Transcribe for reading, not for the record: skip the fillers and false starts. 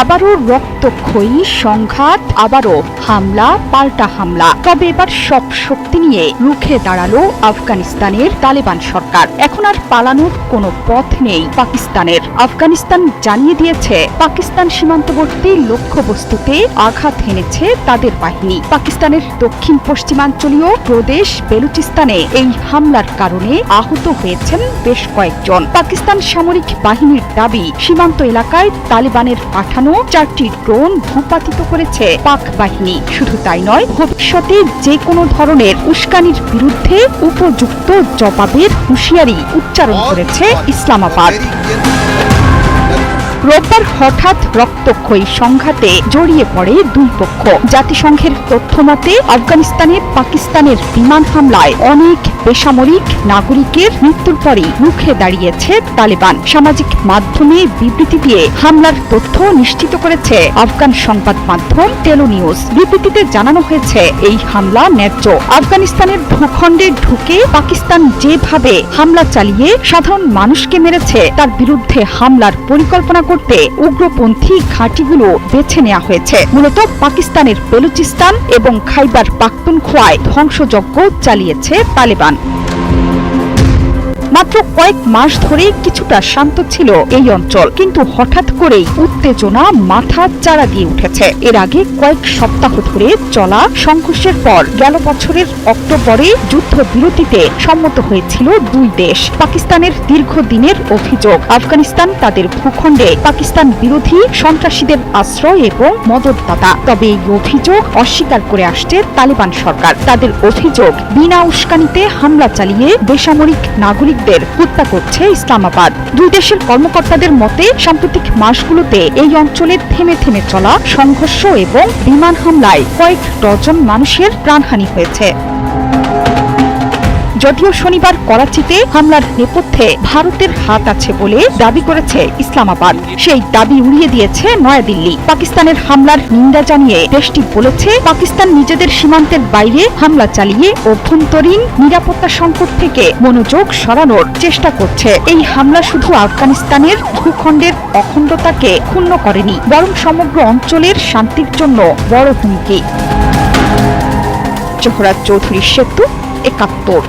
আবারও রক্তক্ষয়ী সংঘাত, আবারও হামলা পাল্টা হামলা। তবে এবার সব শক্তি নিয়ে রুখে দাঁড়ালো আফগানিস্তানের তালেবান সরকার। এখন আর পালানোর কোনো পথ নেই পাকিস্তানের। আফগানিস্তান জানিয়ে দিয়েছে, পাকিস্তান সীমান্তবর্তী লক্ষ্যবস্তুতে আঘাত হেনেছে তাদের বাহিনী। পাকিস্তানের দক্ষিণ পশ্চিমাঞ্চলীয় প্রদেশ বেলুচিস্তানে এই হামলার কারণে আহত হয়েছেন বেশ কয়েকজন। পাকিস্তান সামরিক বাহিনীর দাবি, সীমান্ত এলাকায় তালেবানের পাঠানো 4টি ড্রোন ভূপাতিত করেছে পাক বাহিনী। শুধু তাই নয়, ভবিষ্যতে যে কোনো ধরনের উস্কানির বিরুদ্ধে উপযুক্ত জবাবের হুঁশিয়ারি উচ্চারণ করেছে ইসলামাবাদ। রোববার হঠাৎ রক্তক্ষয়ী সংঘাতে জড়িয়ে পড়ে দুই পক্ষ। জাতিসংঘের তথ্যমতে আফগানিস্তানে পাকিস্তানের বিমান হামলায় অনেক বেসামরিক নাগরিকের মৃত্যুর পরই রুখে দাঁড়িয়েছে তালেবান। সামাজিক মাধ্যমে বিবৃতি দিয়ে হামলার তথ্য নিশ্চিত করেছে আফগান সংবাদ মাধ্যম টেলো নিউজ। বিবৃতিতে জানানো হয়েছে, এই হামলা ন্যায্য। আফগানিস্তানের ভূখণ্ডে ঢুকে পাকিস্তান যেভাবে হামলা চালিয়ে সাধারণ মানুষকে মেরেছে, তার বিরুদ্ধে হামলার পরিকল্পনা করতে উগ্রপন্থী ঘাঁটিগুলো বেছে নেওয়া হয়েছে। মূলত পাকিস্তানের বেলুচিস্তান এবং খাইবার পাখতুনখোয়ায় ধ্বংসযজ্ঞ চালিয়েছে তালেবান। মাত্র কয়েক মাস ধরে কিছুটা শান্ত ছিল এই অঞ্চল, কিন্তু হঠাৎ করেই উত্তেজনা মাথা চাড়া দিয়ে উঠেছে। এর আগে কয়েক সপ্তাহ ধরে চলা সংঘর্ষের পর গেল বছরের অক্টোবরে যুদ্ধবিরতিতে সম্মত হয়েছিল দুই দেশ। পাকিস্তানের দীর্ঘদিনের অভিযোগ, আফগানিস্তান তাদের ভূখণ্ডে পাকিস্তান বিরোধী সন্ত্রাসীদের আশ্রয় এবং মদতদাতা। তবে এই অভিযোগ অস্বীকার করে আসছে তালেবান সরকার। তাদের অভিযোগ, বিনা উস্কানিতে হামলা চালিয়ে বেসামরিক নাগরিক হত্যা করছে ইসলামাবাদ। দুই দেশের কর্মকর্তাদের মতে, সাম্প্রতিক মাসগুলোতে এই অঞ্চলে থেমে থেমে চলা সংঘর্ষ এবং বিমান হামলায় কয়েক ডজন মানুষের প্রাণহানি হয়েছে। যদিও শনিবার করাচিতে হামলার নেপথ্যে ভারতের হাত আছে বলে দাবি করেছে ইসলামাবাদ, সেই দাবি উড়িয়ে দিয়েছে নয়াদিল্লি। পাকিস্তানের হামলার নিন্দা জানিয়ে দেশটি বলেছে, পাকিস্তান নিজেদের সীমান্তের বাইরে হামলা চালিয়ে অভ্যন্তরীণ নিরাপত্তা সংকট থেকে মনোযোগ সরানোর চেষ্টা করছে। এই হামলা শুধু আফগানিস্তানের ভূখণ্ডের অখণ্ডতাকে ক্ষুণ্ণ করেনি, বরং সমগ্র অঞ্চলের শান্তির জন্য বড় হুমকি। জোহরা চৌধুরী সেতু, ৭১।